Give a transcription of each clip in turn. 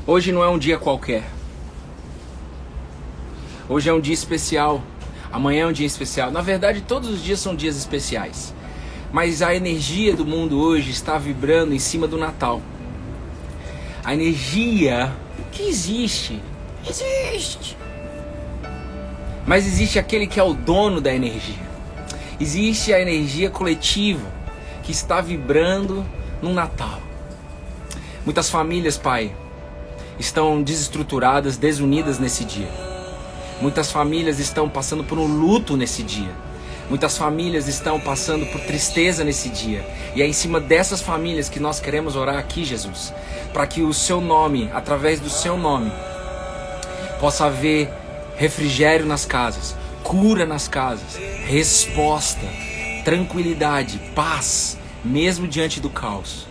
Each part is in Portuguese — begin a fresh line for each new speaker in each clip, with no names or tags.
Hoje não é um dia qualquer. Hoje é um dia especial. Amanhã é um dia especial. Na verdade, todos os dias são dias especiais. Mas a energia do mundo hoje está vibrando em cima do Natal. A energia que existe. Mas existe aquele que é o dono da energia. Existe a energia coletiva que está vibrando no Natal. Muitas famílias, Pai, estão desestruturadas, desunidas nesse dia. Muitas famílias estão passando por um luto nesse dia. Muitas famílias estão passando por tristeza nesse dia. E é em cima dessas famílias que nós queremos orar aqui, Jesus. Para que o Seu nome, através do Seu nome, possa haver refrigério nas casas, cura nas casas, resposta, tranquilidade, paz, mesmo diante do caos.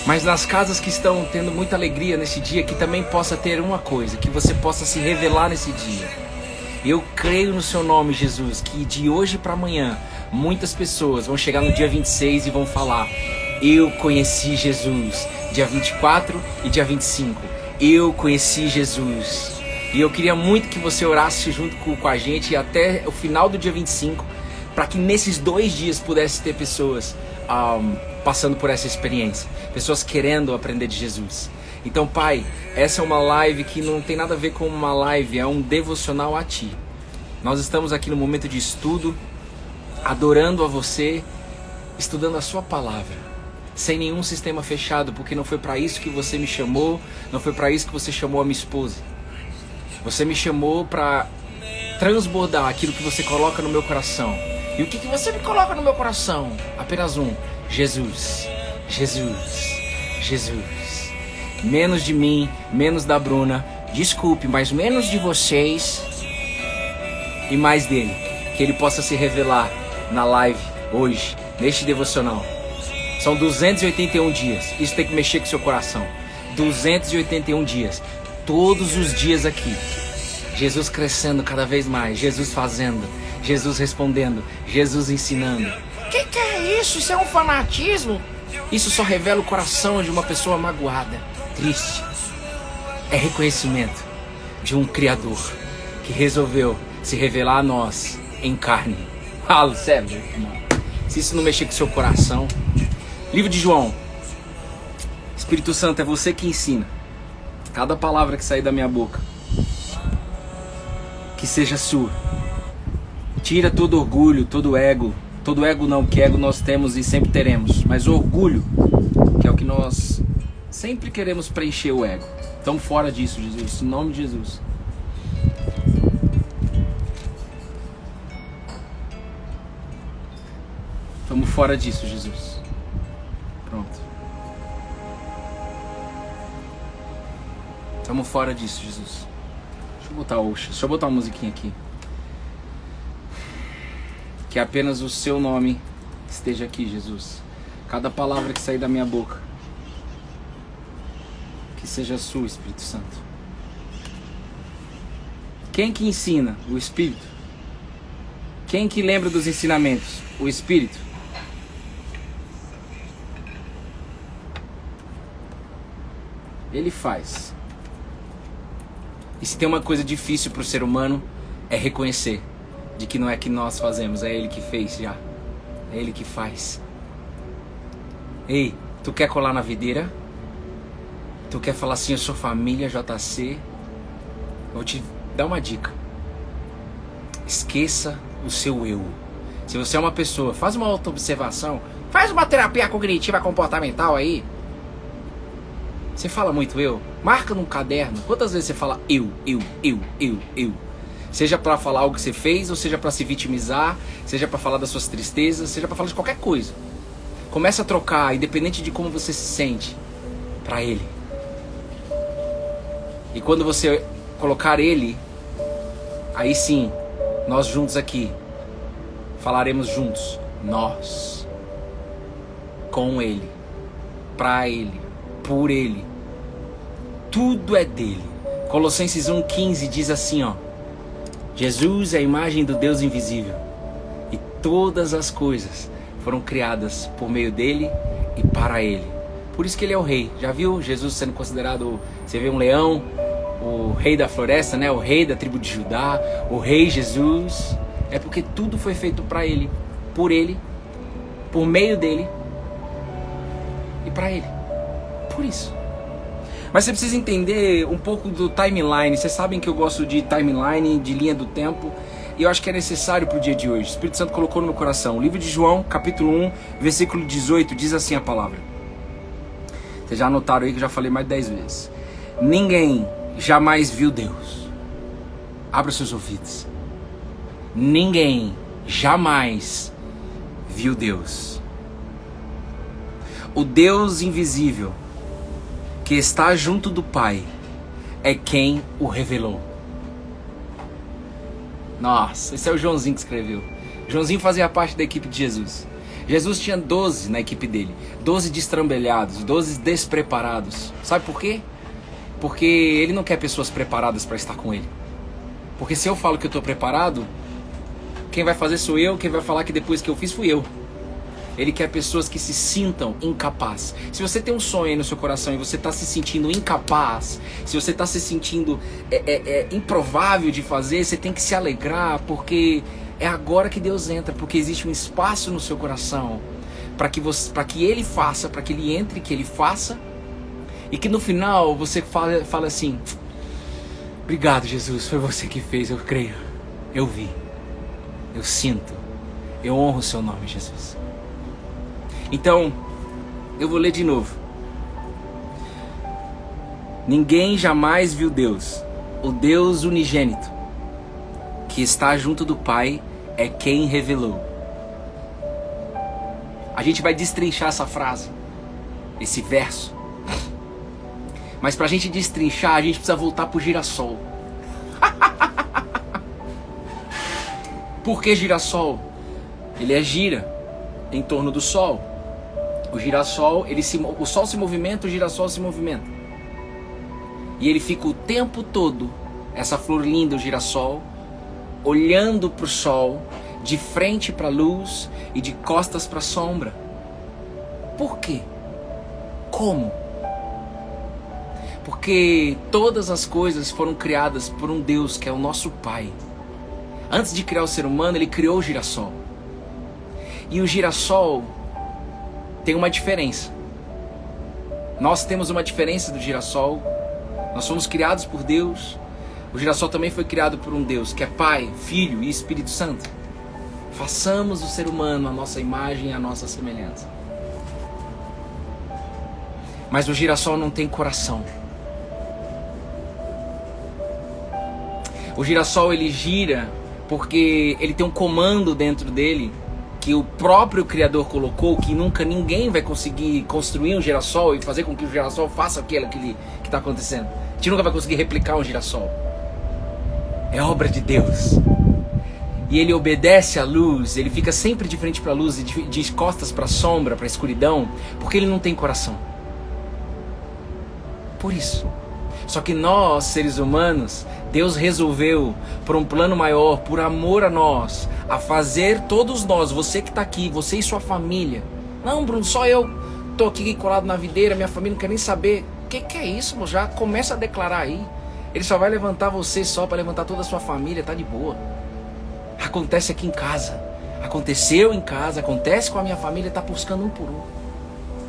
Mas nas casas que estão tendo muita alegria nesse dia, que também possa ter uma coisa, que você possa se revelar nesse dia. Eu creio no Seu nome, Jesus, que de hoje para amanhã, muitas pessoas vão chegar no dia 26 e vão falar: eu conheci Jesus. Dia 24 e dia 25, eu conheci Jesus. E eu queria muito que você orasse junto com a gente até o final do dia 25, para que nesses 2 dias pudesse ter pessoas passando por essa experiência, pessoas querendo aprender de Jesus. Então, Pai, essa é uma live que não tem nada a ver com uma live, é um devocional a Ti. Nós estamos aqui no momento de estudo, adorando a Você, estudando a Sua palavra, sem nenhum sistema fechado, porque não foi para isso que Você me chamou, não foi para isso que Você chamou a minha esposa. Você me chamou para transbordar aquilo que Você coloca no meu coração. E o que Você me coloca no meu coração? Apenas um: Jesus, Jesus, Jesus. Menos de mim, menos da Bruna, desculpe, mas menos de vocês e mais dele. Que ele possa se revelar na live hoje, neste devocional. São 281 dias, isso tem que mexer com o seu coração. 281 dias, todos os dias aqui. Jesus crescendo cada vez mais, Jesus fazendo, Jesus respondendo, Jesus ensinando. Que é isso? Isso é um fanatismo? Isso só revela o coração de uma pessoa magoada, triste. É reconhecimento de um Criador que resolveu se revelar a nós em carne. Fala, sério, irmão. Se isso não mexer com o seu coração. Livro de João. Espírito Santo, é Você que ensina. Cada palavra que sair da minha boca, que seja sua. Tira todo orgulho, todo ego. Todo ego não, porque ego nós temos e sempre teremos. Mas orgulho, que é o que nós sempre queremos preencher o ego. Estamos fora disso, Jesus. Em nome de Jesus. Estamos fora disso, Jesus. Pronto. Estamos fora disso, Jesus. Deixa eu botar uma musiquinha aqui. Que apenas o Seu nome esteja aqui, Jesus. Cada palavra que sair da minha boca, que seja sua, Espírito Santo. Quem que ensina? O Espírito. Quem que lembra dos ensinamentos? O Espírito. Ele faz. E se tem uma coisa difícil para o ser humano, é reconhecer de que não é que nós fazemos, é Ele que fez já. É Ele que faz. Ei, tu quer colar na videira? Tu quer falar assim: eu sou família JC? Eu vou te dar uma dica. Esqueça o seu eu. Se você é uma pessoa, faz uma autoobservação, faz uma terapia cognitiva comportamental aí. Você fala muito eu? Marca num caderno. Quantas vezes você fala eu? Seja pra falar algo que você fez, ou seja pra se vitimizar, seja pra falar das suas tristezas, seja pra falar de qualquer coisa. Começa a trocar, independente de como você se sente, pra Ele. E quando você colocar Ele, aí sim, nós juntos aqui, falaremos juntos. Nós. Com Ele. Pra Ele. Por Ele. Tudo é dele. Colossenses 1,15 diz assim, ó: Jesus é a imagem do Deus invisível, e todas as coisas foram criadas por meio dele e para ele. Por isso que ele é o rei. Já viu Jesus sendo considerado, você vê um leão, o rei da floresta, né? O rei da tribo de Judá, o rei Jesus. É porque tudo foi feito para ele, por meio dele e para ele. Por isso. Mas você precisa entender um pouco do timeline. Vocês sabem que eu gosto de timeline, de linha do tempo. E eu acho que é necessário para o dia de hoje. O Espírito Santo colocou no meu coração. O livro de João, capítulo 1, versículo 18, diz assim a palavra. Vocês já anotaram aí que eu já falei mais de 10 vezes. Ninguém jamais viu Deus. Abra seus ouvidos. Ninguém jamais viu Deus. O Deus invisível que está junto do Pai é quem o revelou. Nossa, esse é o Joãozinho que escreveu. Joãozinho fazia parte da equipe de Jesus. Jesus tinha 12 na equipe dele. 12 destrambelhados, 12 despreparados. Sabe por quê? Porque ele não quer pessoas preparadas para estar com ele. Porque se eu falo que eu estou preparado, quem vai fazer sou eu, quem vai falar que depois que eu fiz fui eu. Ele quer pessoas que se sintam incapazes. Se você tem um sonho aí no seu coração e você está se sentindo incapaz, se você está se sentindo improvável de fazer, você tem que se alegrar, porque é agora que Deus entra, porque existe um espaço no seu coração para que Ele faça, para que Ele entre, que Ele faça, e que no final você fala assim: obrigado, Jesus, foi você que fez, eu creio, eu vi, eu sinto, eu honro o seu nome, Jesus. Então, eu vou ler de novo. Ninguém jamais viu Deus. O Deus unigênito, que está junto do Pai, é quem revelou. A gente vai destrinchar essa frase, esse verso. Mas pra gente destrinchar, a gente precisa voltar pro girassol. Por que girassol? Ele gira em torno do Sol. O girassol, o Sol se movimenta, o girassol se movimenta. E ele fica o tempo todo, essa flor linda, o girassol, olhando para o Sol, de frente para a luz e de costas para a sombra. Por quê? Como? Porque todas as coisas foram criadas por um Deus que é o nosso Pai. Antes de criar o ser humano, ele criou o girassol. E o girassol tem uma diferença. Nós temos uma diferença do girassol. Nós fomos criados por Deus. O girassol também foi criado por um Deus que é Pai, Filho e Espírito Santo. Façamos o ser humano a nossa imagem e a nossa semelhança. Mas o girassol não tem coração. O girassol ele gira porque ele tem um comando dentro dele que o próprio Criador colocou, que nunca ninguém vai conseguir construir um girassol e fazer com que o girassol faça aquilo que está acontecendo. A gente nunca vai conseguir replicar um girassol. É obra de Deus. E ele obedece à luz, ele fica sempre de frente para a luz e de costas para a sombra, para a escuridão, porque ele não tem coração. Por isso. Só que nós, seres humanos, Deus resolveu, por um plano maior, por amor a nós, a fazer todos nós, você que está aqui, você e sua família. Não, Bruno, só eu estou aqui colado na videira, minha família não quer nem saber. O que é isso? Já começa a declarar aí. Ele só vai levantar você só para levantar toda a sua família, tá de boa. Acontece aqui em casa. Aconteceu em casa, acontece com a minha família, tá buscando um por um.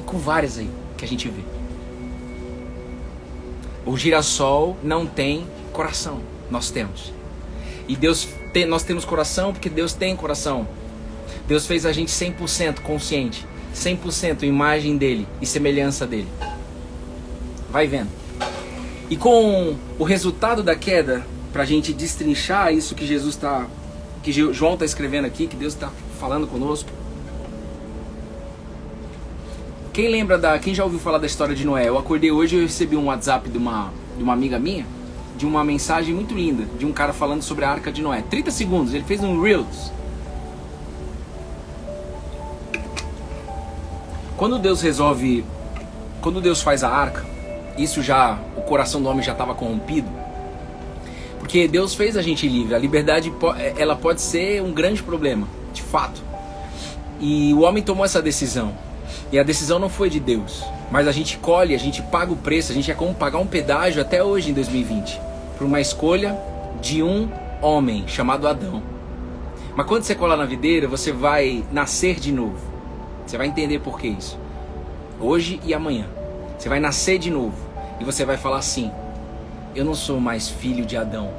E com várias aí que a gente vê. O girassol não tem coração, nós temos. E nós temos coração porque Deus tem coração. Deus fez a gente 100% consciente, 100% imagem dele e semelhança dele. Vai vendo. E com o resultado da queda, pra gente destrinchar isso que que João está escrevendo aqui, que Deus está falando conosco. Quem já ouviu falar da história de Noé? Eu acordei hoje e eu recebi um WhatsApp de uma amiga minha, de uma mensagem muito linda, de um cara falando sobre a Arca de Noé. 30 segundos, ele fez um Reels. Quando Deus faz a arca, o coração do homem já estava corrompido, porque Deus fez a gente livre. A liberdade, ela pode ser um grande problema, de fato. E o homem tomou essa decisão. E a decisão não foi de Deus. Mas a gente colhe, a gente paga o preço, a gente é como pagar um pedágio até hoje em 2020, por uma escolha de um homem chamado Adão. Mas quando você colar na videira, você vai nascer de novo. Você vai entender por que isso. Hoje e amanhã. Você vai nascer de novo. E você vai falar assim: eu não sou mais filho de Adão.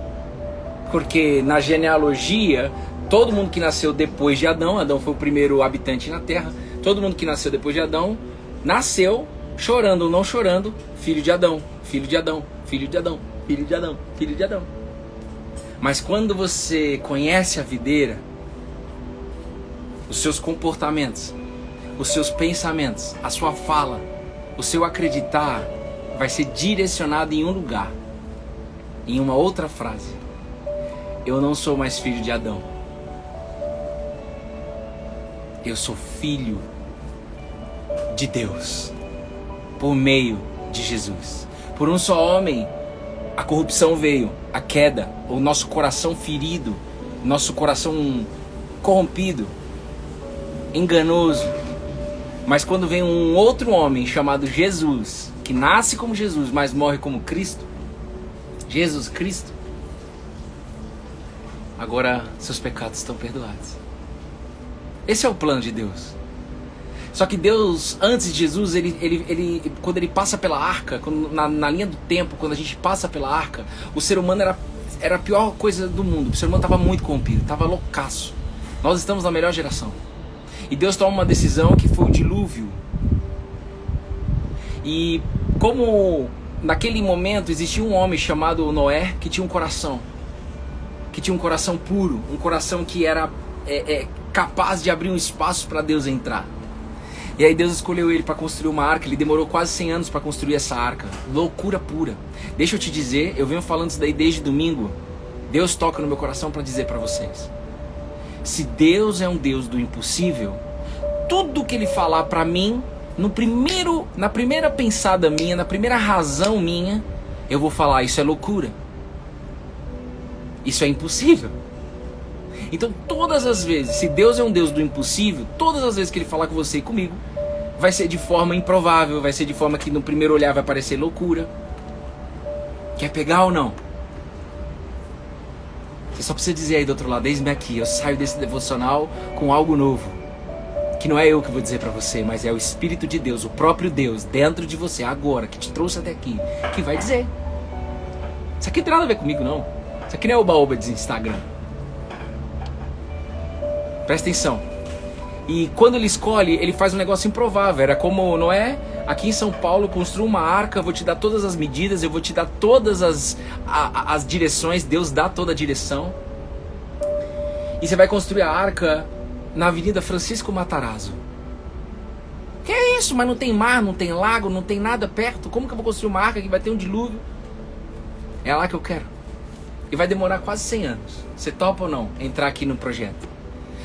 Porque na genealogia, todo mundo que nasceu depois de Adão, Adão foi o primeiro habitante na Terra, todo mundo que nasceu depois de Adão, nasceu, chorando ou não chorando, filho de Adão, filho de Adão, filho de Adão, filho de Adão, filho de Adão. Mas quando você conhece a videira, os seus comportamentos, os seus pensamentos, a sua fala, o seu acreditar vai ser direcionado em um lugar, em uma outra frase: eu não sou mais filho de Adão. Eu sou filho de Deus, por meio de Jesus. Por um só homem, a corrupção veio, a queda, o nosso coração ferido, nosso coração corrompido, enganoso. Mas quando vem um outro homem chamado Jesus, que nasce como Jesus, mas morre como Cristo, Jesus Cristo, agora seus pecados estão perdoados. Esse é o plano de Deus. Só que Deus, antes de Jesus, quando ele passa pela arca, na linha do tempo, quando a gente passa pela arca, o ser humano era a pior coisa do mundo. O ser humano estava muito corrompido, estava loucaço. Nós estamos na melhor geração. E Deus toma uma decisão que foi o dilúvio. E como naquele momento existia um homem chamado Noé, que tinha um coração puro, um coração que era capaz de abrir um espaço para Deus entrar. E aí Deus escolheu ele para construir uma arca. Ele demorou quase 100 anos para construir essa arca. Loucura pura. Deixa eu te dizer, eu venho falando isso daí desde domingo. Deus toca no meu coração para dizer para vocês: se Deus é um Deus do impossível, tudo que Ele falar para mim, na primeira pensada minha, na primeira razão minha, eu vou falar: isso é loucura, isso é impossível. Então todas as vezes, se Deus é um Deus do impossível, todas as vezes que Ele falar com você e comigo, vai ser de forma improvável, vai ser de forma que no primeiro olhar vai parecer loucura. Quer pegar ou não? Você só precisa dizer aí do outro lado: eis-me aqui, eu saio desse devocional com algo novo. Que não é eu que vou dizer pra você, mas é o Espírito de Deus, o próprio Deus dentro de você agora, que te trouxe até aqui, que vai dizer. Isso aqui não tem nada a ver comigo, não. Isso aqui não é oba-oba de Instagram. Presta atenção. E quando ele escolhe, ele faz um negócio improvável. Era como Noé, aqui em São Paulo, construa uma arca, eu vou te dar todas as medidas, eu vou te dar todas as direções. Deus dá toda a direção. E você vai construir a arca na Avenida Francisco Matarazzo. Que é isso? Mas não tem mar, não tem lago, não tem nada perto. Como que eu vou construir uma arca que vai ter um dilúvio? É lá que eu quero. E vai demorar quase 100 anos. Você topa ou não entrar aqui no projeto?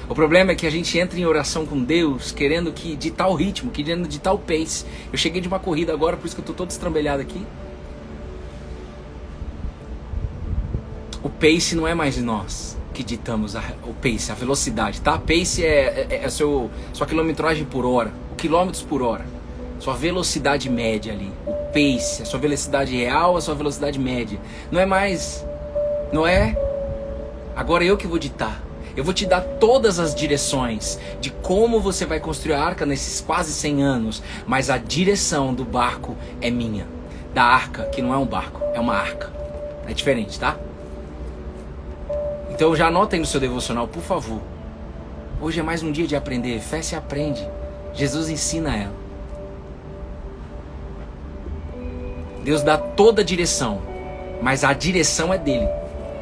O problema é que a gente entra em oração com Deus querendo que de tal ritmo, querendo de tal pace. Eu cheguei de uma corrida agora, por isso que eu tô todo estrambelhado aqui. O pace não é mais nós que ditamos o pace, a velocidade, tá? Pace é sua quilometragem por hora, o quilômetros por hora. Sua velocidade média ali. O pace, a sua velocidade real, a sua velocidade média. Não é mais, não é? Agora eu que vou ditar. Eu vou te dar todas as direções de como você vai construir a arca nesses quase 100 anos. Mas a direção do barco é minha. Da arca, que não é um barco, é uma arca. É diferente, tá? Então já anota aí no seu devocional, por favor. Hoje é mais um dia de aprender. Fé se aprende. Jesus ensina ela. Deus dá toda a direção, mas a direção é dele.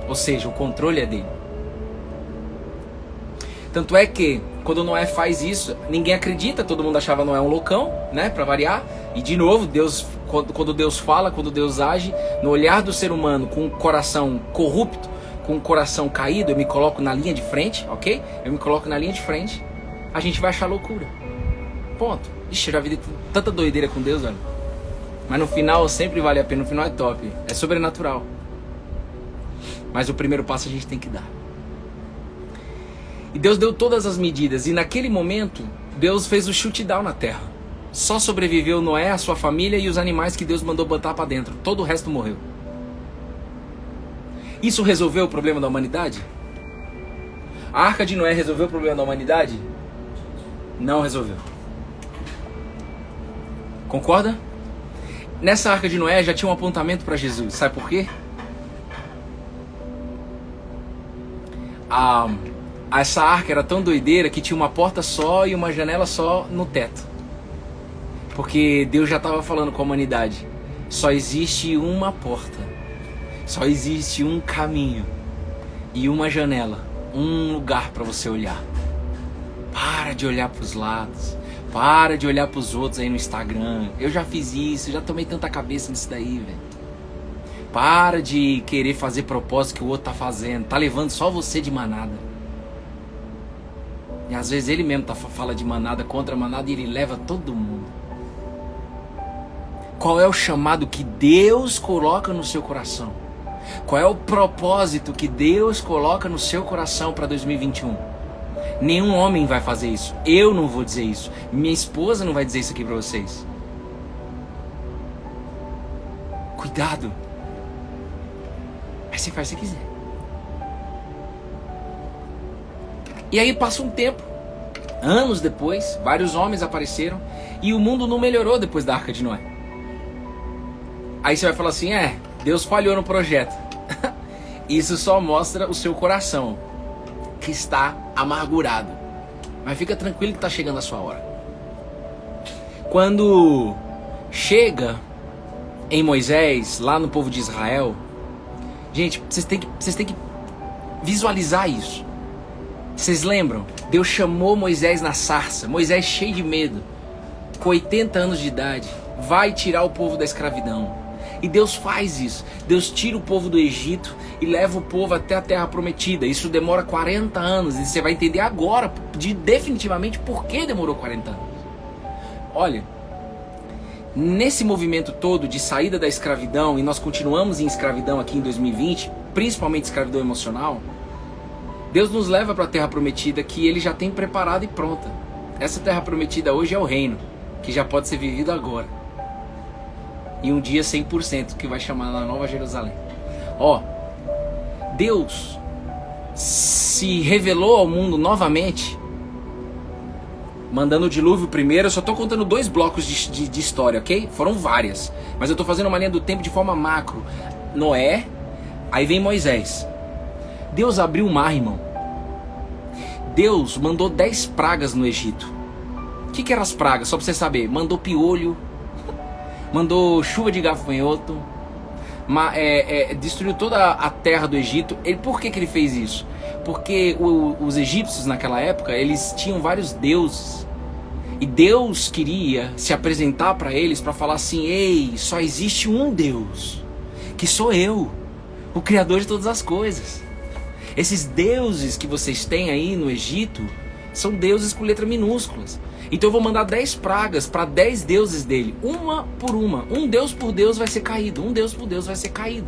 Ou seja, o controle é dele. Tanto é que, quando Noé faz isso, ninguém acredita, todo mundo achava Noé um loucão, né, pra variar. E de novo, Deus, quando Deus fala, quando Deus age, no olhar do ser humano com um coração corrupto, com um coração caído, eu me coloco na linha de frente, ok? Eu me coloco na linha de frente, a gente vai achar loucura. Ponto. Ixi, eu já vi tanta doideira com Deus, velho. Mas no final sempre vale a pena, no final é top, é sobrenatural. Mas o primeiro passo a gente tem que dar. E Deus deu todas as medidas. E naquele momento, Deus fez o shoot down na terra. Só sobreviveu Noé, a sua família e os animais que Deus mandou botar para dentro. Todo o resto morreu. Isso resolveu o problema da humanidade? A Arca de Noé resolveu o problema da humanidade? Não resolveu. Concorda? Nessa Arca de Noé já tinha um apontamento para Jesus. Sabe por quê? Essa arca era tão doideira que tinha uma porta só e uma janela só no teto. Porque Deus já estava falando com a humanidade. Só existe uma porta. Só existe um caminho. E uma janela. Um lugar para você olhar. Para de olhar para os lados. Para de olhar para os outros aí no Instagram. Eu já fiz isso, já tomei tanta cabeça nisso daí, velho. Para de querer fazer propósito que o outro tá fazendo. Tá levando só você de manada. E às vezes ele mesmo fala de manada contra manada e ele leva todo mundo. Qual é o chamado que Deus coloca no seu coração? Qual é o propósito que Deus coloca no seu coração para 2021? Nenhum homem vai fazer isso. Eu não vou dizer isso. Minha esposa não vai dizer isso aqui para vocês. Cuidado. Mas você faz o que quiser. E aí passa um tempo. Anos depois, vários homens apareceram. E o mundo não melhorou depois da Arca de Noé. Aí você vai falar assim, Deus falhou no projeto. Isso só mostra o seu coração, que está amargurado. Mas fica tranquilo que está chegando a sua hora. Quando chega em Moisés, lá no povo de Israel, gente, vocês têm que visualizar isso. Vocês lembram? Deus chamou Moisés na sarça. Moisés cheio de medo, com 80 anos de idade, vai tirar o povo da escravidão. E Deus faz isso. Deus tira o povo do Egito e leva o povo até a terra prometida. Isso demora 40 anos. E você vai entender agora, definitivamente, por que demorou 40 anos. Olha, nesse movimento todo de saída da escravidão, e nós continuamos em escravidão aqui em 2020, principalmente escravidão emocional, Deus nos leva para a terra prometida que Ele já tem preparada e pronta. Essa terra prometida hoje é o reino, que já pode ser vivido agora. E um dia 100%, que vai chamar na Nova Jerusalém. Deus se revelou ao mundo novamente, mandando o dilúvio primeiro. Eu só estou contando 2 blocos de história, ok? Foram várias, mas eu estou fazendo uma linha do tempo de forma macro. Noé, aí vem Moisés. Deus abriu o mar, irmão. Deus mandou 10 pragas no Egito. O que eram as pragas? Só para você saber. Mandou piolho, mandou chuva de gafanhoto, destruiu toda a terra do Egito. Por que ele fez isso? Porque os egípcios naquela época, eles tinham vários deuses. E Deus queria se apresentar para eles para falar assim: ei, só existe um Deus, que sou eu, o Criador de todas as coisas. Esses deuses que vocês têm aí no Egito são deuses com letra minúsculas. Então eu vou mandar 10 pragas para 10 deuses dele, uma por uma. Um deus por deus vai ser caído, um deus por deus vai ser caído.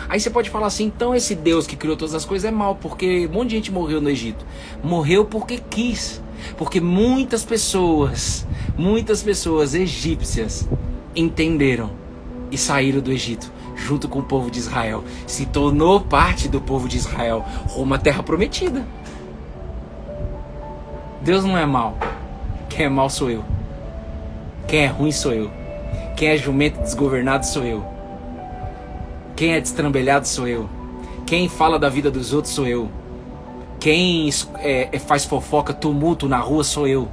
Aí você pode falar assim: então esse Deus que criou todas as coisas é mau, porque um monte de gente morreu no Egito. Morreu porque quis. Porque muitas pessoas egípcias entenderam e saíram do Egito junto com o povo de Israel. Se tornou parte do povo de Israel, rumo à terra prometida. Deus não é mau. Quem é mau sou eu. Quem é ruim sou eu. Quem é jumento desgovernado sou eu. Quem é destrambelhado sou eu. Quem fala da vida dos outros sou eu. Quem faz fofoca, tumulto na rua sou eu.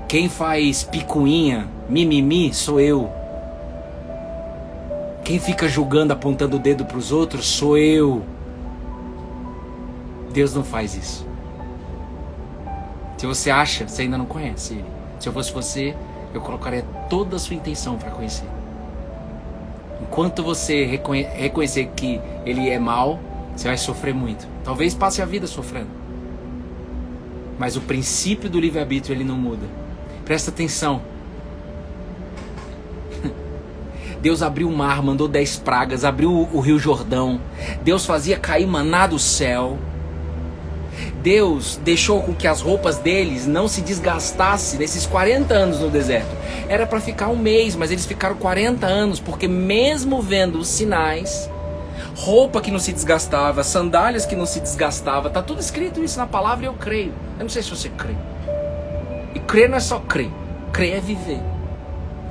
Quem faz picuinha, mimimi sou eu. Quem fica julgando, apontando o dedo para os outros sou eu. Deus não faz isso. Se você acha, você ainda não conhece Ele. Se eu fosse você, eu colocaria toda a sua intenção para conhecer. Enquanto você reconhecer que Ele é mau, você vai sofrer muito. Talvez passe a vida sofrendo. Mas o princípio do livre-arbítrio, ele não muda. Presta atenção. Deus abriu o mar, mandou 10 pragas, abriu o rio Jordão. Deus fazia cair maná do céu. Deus deixou com que as roupas deles não se desgastassem nesses 40 anos no deserto. Era para ficar um mês, mas eles ficaram 40 anos, porque mesmo vendo os sinais, roupa que não se desgastava, sandálias que não se desgastava, tá tudo escrito isso na palavra e eu creio. Eu não sei se você crê. E crer não é só crer. Crer é viver.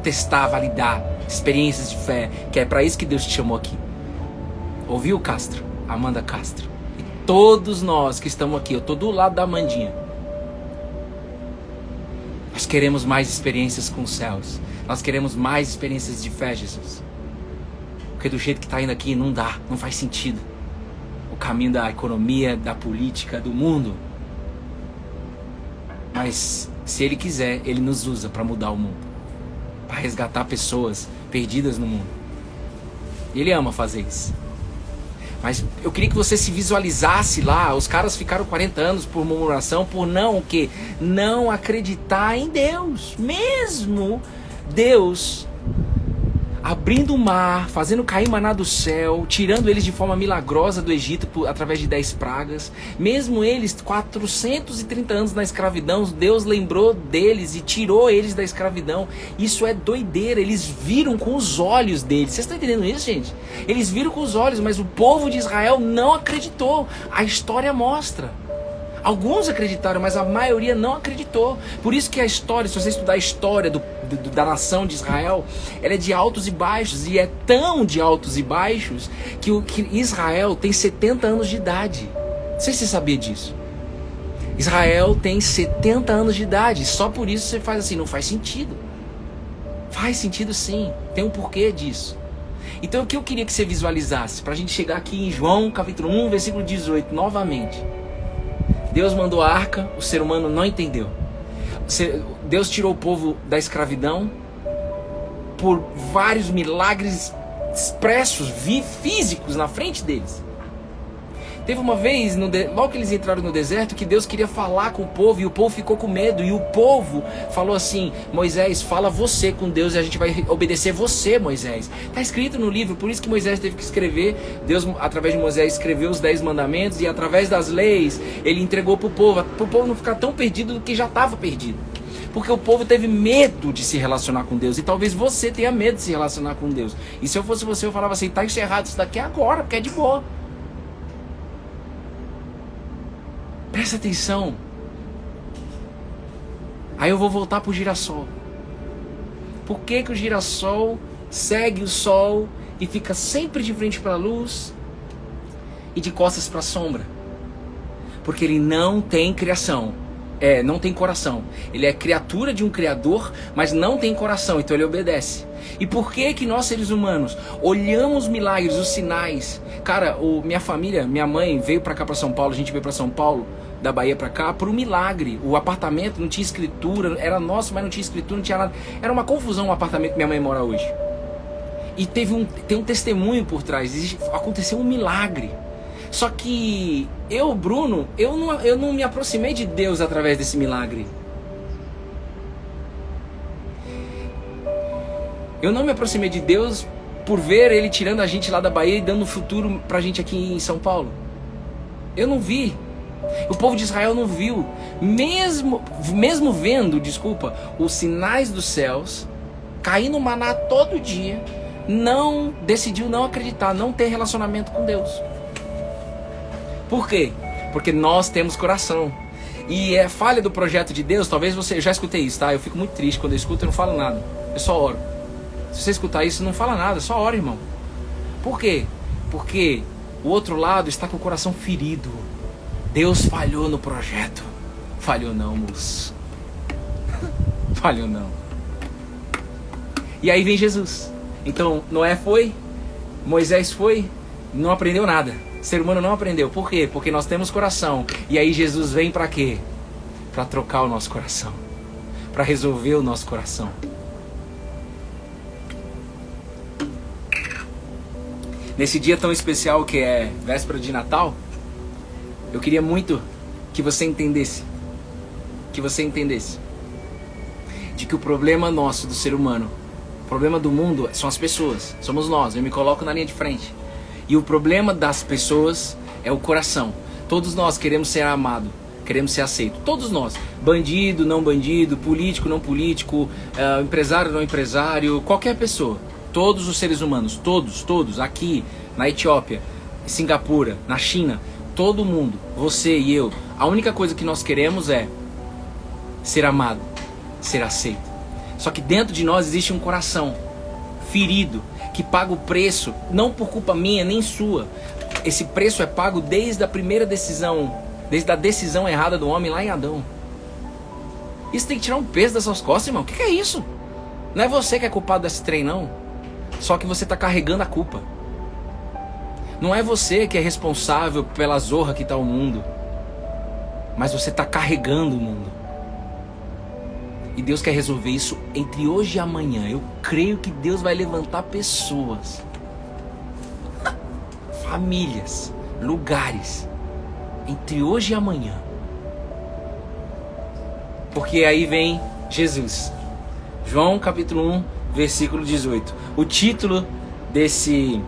Testar, validar, experiências de fé, que é para isso que Deus te chamou aqui. Ouviu, Castro? Amanda Castro. E todos nós que estamos aqui, eu tô do lado da Amandinha. Nós queremos mais experiências com os céus. Nós queremos mais experiências de fé, Jesus. Porque do jeito que está indo aqui não dá, não faz sentido. O caminho da economia, da política, do mundo. Mas se Ele quiser, Ele nos usa para mudar o mundo. Para resgatar pessoas perdidas no mundo. E Ele ama fazer isso. Mas eu queria que você se visualizasse lá. Os caras ficaram 40 anos por murmuração, por não o quê? Não acreditar em Deus. Mesmo Deus abrindo o mar, fazendo cair maná do céu, tirando eles de forma milagrosa do Egito através de 10 pragas. Mesmo eles, 430 anos na escravidão, Deus lembrou deles e tirou eles da escravidão. Isso é doideira, eles viram com os olhos deles. Vocês estão entendendo isso, gente? Eles viram com os olhos, mas o povo de Israel não acreditou. A história mostra. Alguns acreditaram, mas a maioria não acreditou. Por isso que a história, se você estudar a história da nação de Israel, ela é de altos e baixos. E é tão de altos e baixos que Israel tem 70 anos de idade. Não sei se você sabia disso. Israel tem 70 anos de idade. Só por isso você faz assim, não faz sentido. Faz sentido sim, tem um porquê disso. Então o que eu queria que você visualizasse, para a gente chegar aqui em João capítulo 1, versículo 18, novamente. Deus mandou a arca, o ser humano não entendeu. Deus tirou o povo da escravidão por vários milagres expressos, físicos na frente deles. Teve uma vez, logo que eles entraram no deserto, que Deus queria falar com o povo e o povo ficou com medo. E o povo falou assim: Moisés, fala você com Deus e a gente vai obedecer você, Moisés. Está escrito no livro, por isso que Moisés teve que escrever. Deus, através de Moisés, escreveu os 10 mandamentos e através das leis, ele entregou para o povo não ficar tão perdido do que já estava perdido. Porque o povo teve medo de se relacionar com Deus. E talvez você tenha medo de se relacionar com Deus. E se eu fosse você, eu falava assim: tá encerrado isso daqui agora, porque é de boa. Presta atenção. Aí eu vou voltar pro girassol. Por que o girassol segue o sol e fica sempre de frente para a luz e de costas para a sombra? Porque ele não tem criação. Não tem coração. Ele é criatura de um criador, mas não tem coração, então ele obedece. E por que nós seres humanos olhamos os milagres, os sinais? Cara, minha família, minha mãe veio pra cá, pra São Paulo, a gente veio pra São Paulo, da Bahia pra cá, por um milagre. O apartamento não tinha escritura, era nosso, mas não tinha escritura, não tinha nada. Era uma confusão o apartamento que minha mãe mora hoje. E tem um testemunho por trás, aconteceu um milagre. Só que Bruno, eu não me aproximei de Deus através desse milagre. Eu não me aproximei de Deus por ver Ele tirando a gente lá da Bahia e dando um futuro pra gente aqui em São Paulo. Eu não vi. O povo de Israel não viu. Mesmo vendo, os sinais dos céus, caindo maná todo dia, decidiu não acreditar, não ter relacionamento com Deus. Por quê? Porque nós temos coração. E é falha do projeto de Deus. Talvez você já escutei isso, tá? Eu fico muito triste quando eu escuto, eu não falo nada. Eu só oro. Se você escutar isso, não fala nada, só ora, irmão. Por quê? Porque o outro lado está com o coração ferido. Deus falhou no projeto. Falhou não, moço. Falhou não. E aí vem Jesus. Então Noé foi, Moisés foi, não aprendeu nada. O ser humano não aprendeu. Por quê? Porque nós temos coração. E aí Jesus vem para quê? Para trocar o nosso coração. Para resolver o nosso coração. Nesse dia tão especial que é véspera de Natal, eu queria muito que você entendesse. De que o problema nosso, do ser humano, o problema do mundo são as pessoas. Somos nós. Eu me coloco na linha de frente. E o problema das pessoas é o coração. Todos nós queremos ser amados. queremos ser aceitos. Todos nós. Bandido, não bandido, político, não político, empresário, não empresário, qualquer pessoa. Todos os seres humanos, todos, aqui, na Etiópia, em Singapura, na China, todo mundo, você e eu, a única coisa que nós queremos é ser amado, ser aceito. Só que dentro de nós existe um coração ferido, que paga o preço, não por culpa minha nem sua. Esse preço é pago desde a primeira decisão, desde a decisão errada do homem lá em Adão. Isso tem que tirar um peso das suas costas, irmão. O que é isso? Não é você que é culpado desse trem, não. Só que você está carregando a culpa. Não é você que é responsável pela zorra que está o mundo, mas você está carregando o mundo. E Deus quer resolver isso entre hoje e amanhã. Eu creio que Deus vai levantar pessoas, famílias, lugares, entre hoje e amanhã. Porque aí vem Jesus. João capítulo 1, versículo 18. O título desse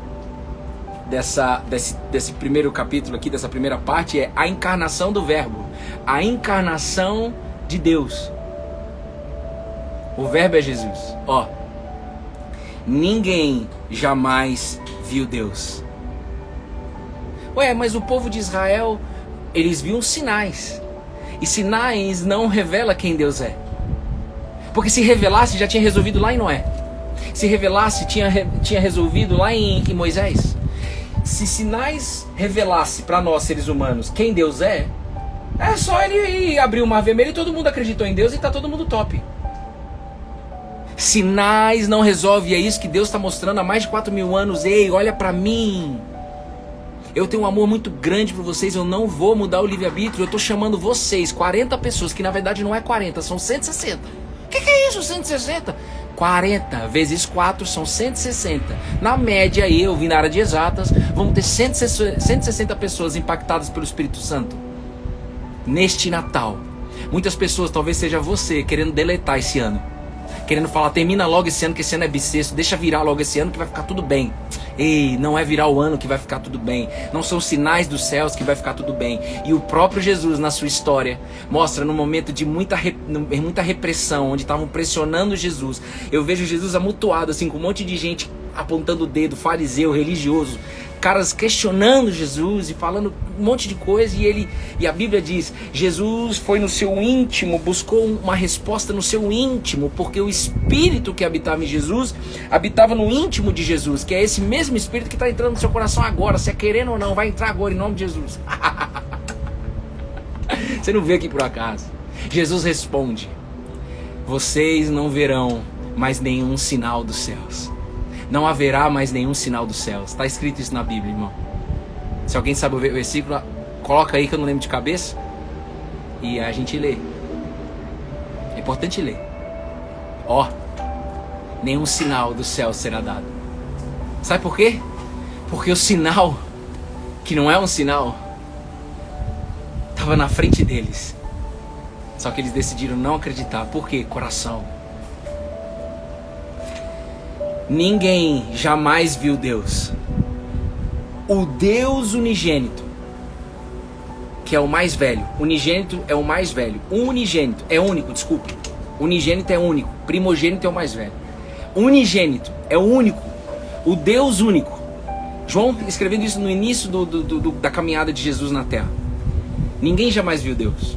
primeiro capítulo aqui, dessa primeira parte, é a encarnação do Verbo. A encarnação de Deus. O Verbo é Jesus. Ó, ninguém jamais viu Deus. Ué, mas o povo de Israel, eles viam sinais. E sinais não revelam quem Deus é. Porque se revelasse, já tinha resolvido lá em Noé. Se revelasse, tinha resolvido lá em Moisés. Se sinais revelasse para nós, seres humanos, quem Deus é só ele abrir o mar vermelho e todo mundo acreditou em Deus e tá todo mundo top. Sinais não resolve, é isso que Deus está mostrando há mais de 4.000 anos. Ei, olha para mim. Eu tenho um amor muito grande por vocês, eu não vou mudar o livre-arbítrio. Eu estou chamando vocês, 40 pessoas, que na verdade não é 40, são 160. O que é isso, 160? 40 vezes 4 são 160. Na média, eu vim na área de exatas, vamos ter 160 pessoas impactadas pelo Espírito Santo neste Natal. Muitas pessoas, talvez seja você, querendo deletar esse ano, querendo falar, termina logo esse ano, que esse ano é bissexto, deixa virar logo esse ano que vai ficar tudo bem. Ei, não é virar o ano que vai ficar tudo bem, não são sinais dos céus que vai ficar tudo bem. E o próprio Jesus, na sua história, mostra no momento de muita repressão, onde estavam pressionando Jesus. Eu vejo Jesus amutuado assim, com um monte de gente apontando o dedo, fariseu, religioso, caras questionando Jesus e falando um monte de coisa, e a Bíblia diz, Jesus foi no seu íntimo, buscou uma resposta no seu íntimo, porque o Espírito que habitava em Jesus, habitava no íntimo de Jesus, que é esse mesmo Espírito que está entrando no seu coração agora, se é querendo ou não, vai entrar agora em nome de Jesus. Você não vê aqui por acaso. Jesus responde, vocês não verão mais nenhum sinal dos céus. Não haverá mais nenhum sinal dos céus. Está escrito isso na Bíblia, irmão. Se alguém sabe o versículo, coloca aí que eu não lembro de cabeça. E a gente lê. É importante ler. Ó, nenhum sinal do céu será dado. Sabe por quê? Porque o sinal, que não é um sinal, estava na frente deles. Só que eles decidiram não acreditar. Por quê? Coração. Ninguém jamais viu Deus. O Deus unigênito, que é o mais velho. Unigênito é o mais velho. Unigênito é único, desculpa. Unigênito é único. Primogênito é o mais velho. Unigênito é o único. O Deus único. João escrevendo isso no início da caminhada de Jesus na terra. Ninguém jamais viu Deus.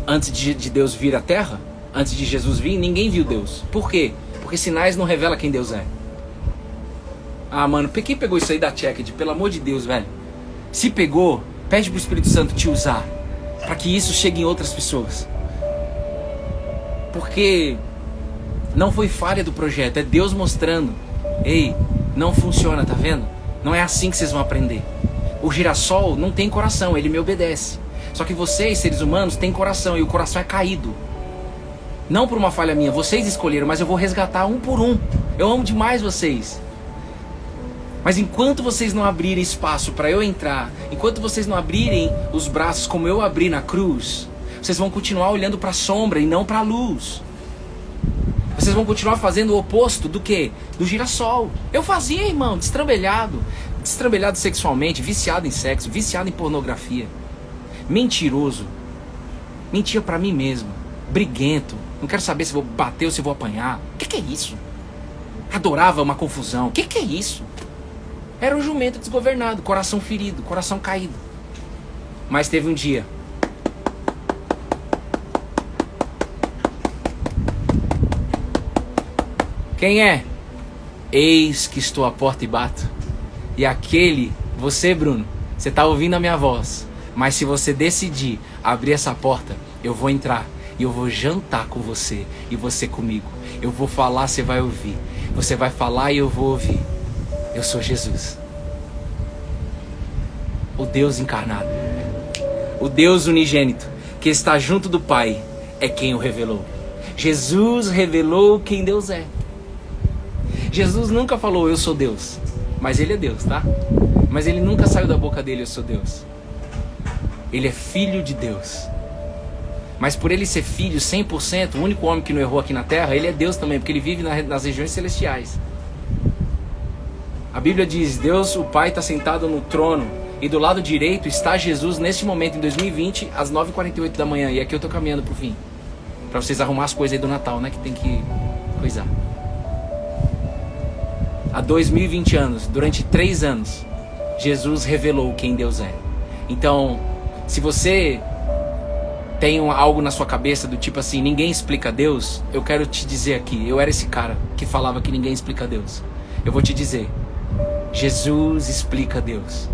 Antes de Deus vir à terra, antes de Jesus vir, ninguém viu Deus. Por quê? Porque sinais não revelam quem Deus é. Ah, mano, quem pegou isso aí da Checked? Pelo amor de Deus, velho. Se pegou, pede pro Espírito Santo te usar, para que isso chegue em outras pessoas. Porque não foi falha do projeto, é Deus mostrando. Ei, não funciona, tá vendo? Não é assim que vocês vão aprender. O girassol não tem coração, ele me obedece. Só que vocês, seres humanos, têm coração, e o coração é caído. Não por uma falha minha, vocês escolheram, mas eu vou resgatar um por um. Eu amo demais vocês. Mas enquanto vocês não abrirem espaço para eu entrar, enquanto vocês não abrirem os braços como eu abri na cruz, vocês vão continuar olhando para a sombra e não para a luz. Vocês vão continuar fazendo o oposto do quê? Do girassol. Eu fazia, irmão, destrambelhado sexualmente, viciado em sexo, viciado em pornografia, mentiroso, mentia pra mim mesmo, briguento, não quero saber se vou bater ou se vou apanhar. O que é isso? Adorava uma confusão. O que é isso? Era um jumento desgovernado, coração ferido, coração caído. Mas teve um dia. Quem é? Eis que estou à porta e bato. E aquele, você, Bruno, você está ouvindo a minha voz. Mas se você decidir abrir essa porta, eu vou entrar e eu vou jantar com você e você comigo. Eu vou falar, você vai ouvir. Você vai falar e eu vou ouvir. Eu sou Jesus. O Deus encarnado. O Deus unigênito que está junto do Pai é quem o revelou. Jesus revelou quem Deus é. Jesus nunca falou eu sou Deus, mas ele é Deus, tá? Mas ele nunca saiu da boca dele eu sou Deus. Ele é filho de Deus. Mas por ele ser filho 100%, o único homem que não errou aqui na terra, ele é Deus também, porque ele vive nas regiões celestiais. A Bíblia diz, Deus, o Pai está sentado no trono e do lado direito está Jesus neste momento, em 2020, às 9h48 da manhã. E aqui eu tô caminhando pro fim, para vocês arrumar as coisas aí do Natal, né? Que tem que coisar. Há 2020 anos, durante 3 anos, Jesus revelou quem Deus é. Então, se você tem algo na sua cabeça do tipo assim, ninguém explica Deus, eu quero te dizer aqui, eu era esse cara que falava que ninguém explica Deus. Eu vou te dizer, Jesus explica Deus.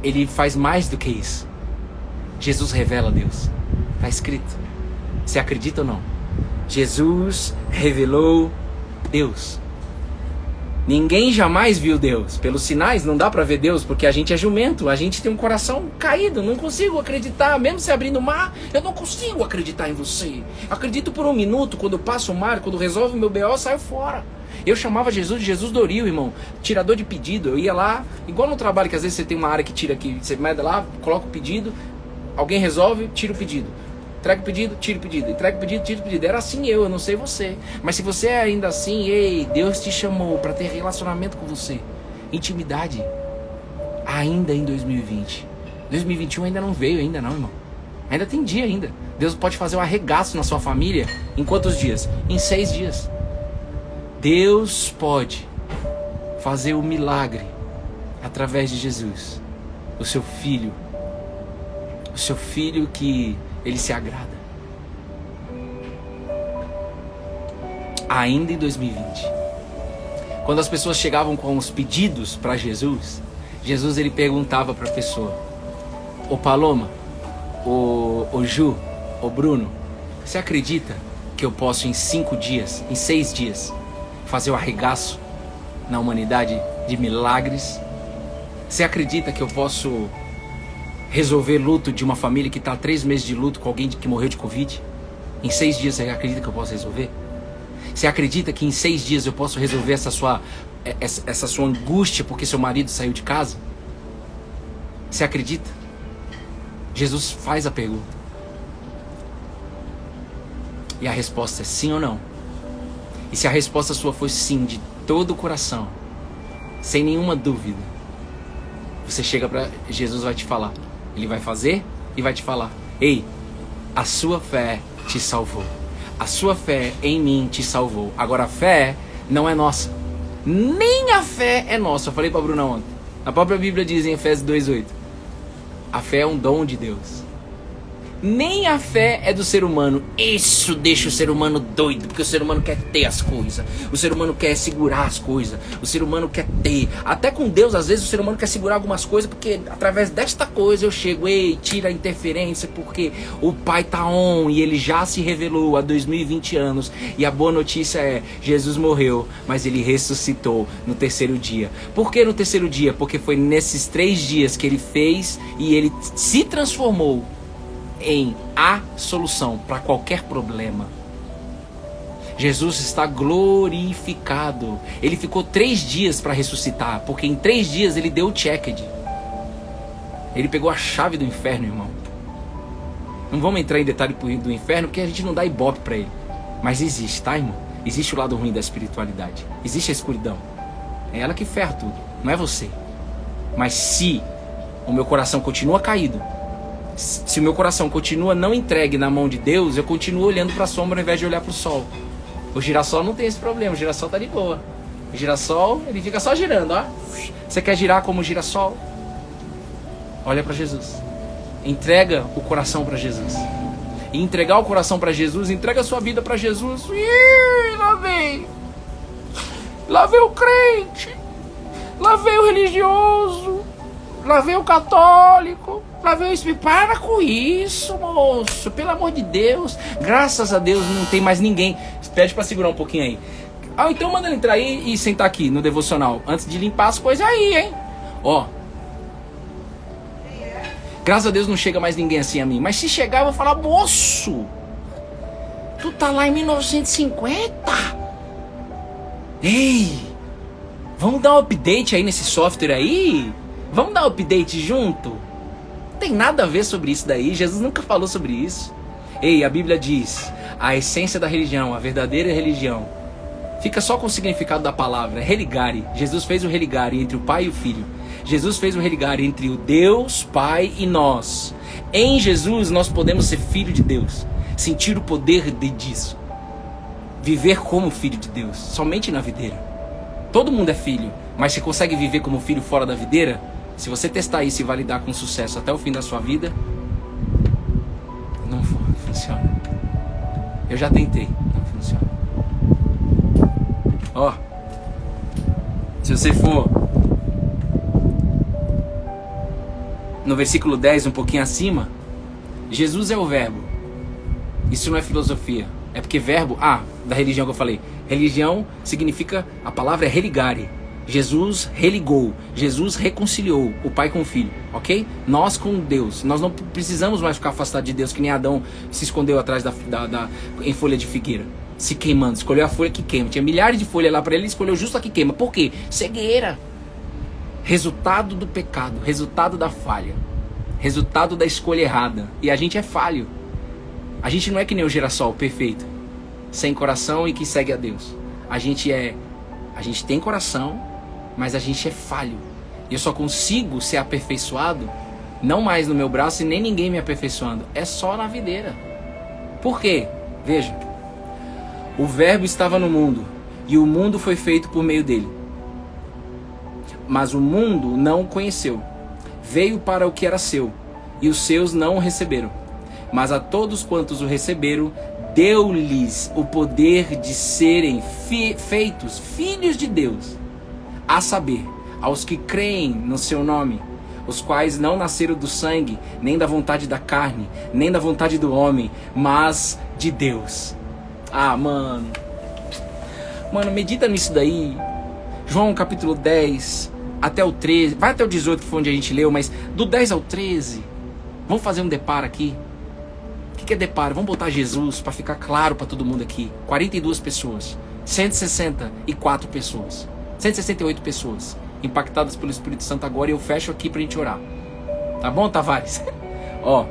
Ele faz mais do que isso. Jesus revela Deus. Está escrito. Você acredita ou não? Jesus revelou Deus. Ninguém jamais viu Deus. Pelos sinais não dá para ver Deus, porque a gente é jumento, a gente tem um coração caído, não consigo acreditar, mesmo se abrindo o mar, eu não consigo acreditar em você. Acredito por um minuto, quando eu passo o mar, quando resolve o meu BO, eu saio fora. Eu chamava Jesus de Jesus Doril, irmão, tirador de pedido. Eu ia lá, igual no trabalho, que às vezes você tem uma área que tira aqui, você manda lá, coloca o pedido, alguém resolve, tira o pedido. Entrega o pedido, tira o pedido. Entrega o pedido, tira o pedido. Era assim eu não sei você. Mas se você é ainda assim, ei, Deus te chamou para ter relacionamento com você. Intimidade. Ainda em 2020. 2021 ainda não veio, ainda não, irmão. Ainda tem dia ainda. Deus pode fazer um arregaço na sua família. Em quantos dias? Em 6 dias. Deus pode fazer o milagre através de Jesus. O seu filho. O seu filho que ele se agrada. Ainda em 2020. Quando as pessoas chegavam com os pedidos para Jesus, Jesus ele perguntava para a pessoa: ô Paloma, ô Ju, ô Bruno, você acredita que eu posso em 5 dias, em 6 dias, fazer o arregaço na humanidade de milagres? Você acredita que eu posso resolver luto de uma família que está há 3 meses de luto com alguém que morreu de Covid? Em 6 dias você acredita que eu posso resolver? Você acredita que em 6 dias eu posso resolver essa sua angústia porque seu marido saiu de casa? Você acredita? Jesus faz a pergunta. E a resposta é sim ou não. E se a resposta sua for sim, de todo o coração, sem nenhuma dúvida, você chega para Jesus, vai te falar. Ele vai fazer e vai te falar: ei, a sua fé te salvou. A sua fé em mim te salvou. Agora a fé não é nossa. Nem a fé é nossa. Eu falei para a Bruna ontem. A própria Bíblia diz em Efésios 2:8. A fé é um dom de Deus. Nem a fé é do ser humano. Isso deixa o ser humano doido, porque o ser humano quer ter as coisas. O ser humano quer segurar as coisas. O ser humano quer ter. Até com Deus, às vezes, o ser humano quer segurar algumas coisas, porque através desta coisa eu chego, ei, tira a interferência, porque o Pai tá on e ele já se revelou há 2020 anos. E a boa notícia é, Jesus morreu, mas ele ressuscitou no 3º dia. Por que no 3º dia? Porque foi nesses 3 dias que ele fez e ele se transformou em a solução para qualquer problema. Jesus está glorificado. Ele ficou 3 dias para ressuscitar, porque em 3 dias ele deu o checked. Ele pegou a chave do inferno, irmão. Não vamos entrar em detalhe do inferno, porque a gente não dá ibope para ele. Mas existe, tá, irmão? Existe o lado ruim da espiritualidade. Existe a escuridão. É ela que ferra tudo, não é você. Mas se o meu coração continua caído, Se o meu coração continua não entregue na mão de Deus, eu continuo olhando para a sombra ao invés de olhar para o sol. O girassol não tem esse problema, o girassol tá de boa. O girassol, ele fica só girando, ó. Você quer girar como o girassol? Olha para Jesus. Entrega o coração para Jesus. E entregar o coração para Jesus, entrega a sua vida para Jesus. Ih, lá vem. Lá vem o crente. Lá vem o religioso. Lá vem o católico. Lá vem o espírito. Para com isso, moço. Pelo amor de Deus. Graças a Deus não tem mais ninguém. Pede para segurar um pouquinho aí. Ah, então manda ele entrar aí e sentar aqui no devocional. Antes de limpar as coisas aí, hein. Ó. Graças a Deus não chega mais ninguém assim a mim. Mas se chegar eu vou falar, moço, tu tá lá em 1950? Ei, vamos dar um update aí nesse software aí? Vamos dar um update junto? Não tem nada a ver sobre isso daí. Jesus nunca falou sobre isso. Ei, a Bíblia diz, a essência da religião, a verdadeira religião, fica só com o significado da palavra, religare. Jesus fez o religare entre o Pai e o Filho. Jesus fez o religare entre o Deus, Pai e nós. Em Jesus nós podemos ser filho de Deus, sentir o poder disso, viver como filho de Deus, somente na videira. Todo mundo é filho, mas você consegue viver como filho fora da videira? Se você testar isso e validar com sucesso até o fim da sua vida, não funciona. Eu já tentei, não funciona. Ó, se você for no versículo 10, um pouquinho acima, Jesus é o verbo. Isso não é filosofia. É porque verbo, da religião que eu falei. Religião significa, a palavra é religare. Jesus religou. Jesus reconciliou o Pai com o Filho. Ok? Nós com Deus. Nós não precisamos mais ficar afastados de Deus, que nem Adão se escondeu atrás em folha de figueira, se queimando. Escolheu a folha que queima. Tinha milhares de folhas lá para ele, escolheu justo a que queima. Por quê? Cegueira. Resultado do pecado, resultado da falha, resultado da escolha errada. E a gente é falho. A gente não é que nem o girassol perfeito, sem coração e que segue a Deus. A gente tem coração, mas a gente é falho. E eu só consigo ser aperfeiçoado, não mais no meu braço e nem ninguém me aperfeiçoando. É só na videira. Por quê? Veja. O verbo estava no mundo, e o mundo foi feito por meio dele. Mas o mundo não o conheceu. Veio para o que era seu, e os seus não o receberam. Mas a todos quantos o receberam, deu-lhes o poder de serem feitos filhos de Deus, a saber, aos que creem no seu nome, os quais não nasceram do sangue, nem da vontade da carne, nem da vontade do homem, mas de Deus. Mano, medita nisso daí. João capítulo 10 até o 13, vai até o 18 que foi onde a gente leu, mas do 10 ao 13, vamos fazer um deparo aqui. O que é deparo? Vamos botar Jesus para ficar claro para todo mundo aqui. 42 pessoas, 164 pessoas, 168 pessoas impactadas pelo Espírito Santo agora, e eu fecho aqui pra gente orar. Tá bom, Tavares? Ó,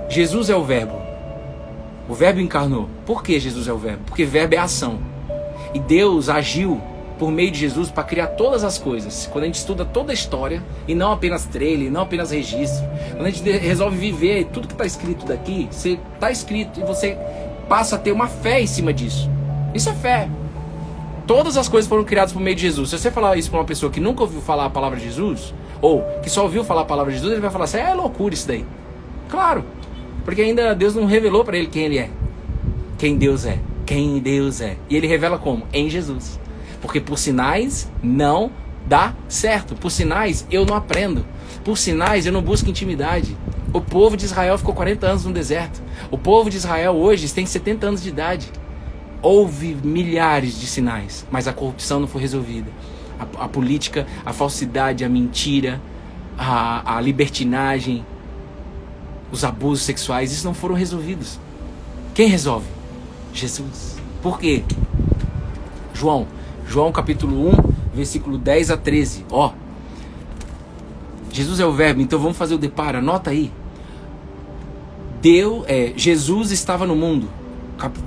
Jesus é o verbo. O verbo encarnou. Por que Jesus é o verbo? Porque verbo é ação. E Deus agiu por meio de Jesus para criar todas as coisas. Quando a gente estuda toda a história, e não apenas trailer, não apenas registro, quando a gente resolve viver tudo que está escrito daqui, está escrito e você passa a ter uma fé em cima disso. Isso é fé. Todas as coisas foram criadas por meio de Jesus. Se você falar isso para uma pessoa que nunca ouviu falar a palavra de Jesus, ou que só ouviu falar a palavra de Jesus, ele vai falar assim, é loucura isso daí. Claro, porque ainda Deus não revelou para ele quem ele é, quem Deus é, quem Deus é. E ele revela como? Em Jesus. Porque por sinais não dá certo. Por sinais eu não aprendo. Por sinais eu não busco intimidade. O povo de Israel ficou 40 anos no deserto. O povo de Israel hoje tem 70 anos de idade. Houve milhares de sinais, mas a corrupção não foi resolvida. A política, a falsidade, a mentira, a libertinagem, os abusos sexuais, isso não foram resolvidos. Quem resolve? Jesus. Por quê? João capítulo 1, versículo 10 a 13. Ó, Jesus é o verbo, então vamos fazer o deparo, anota aí. Jesus estava no mundo,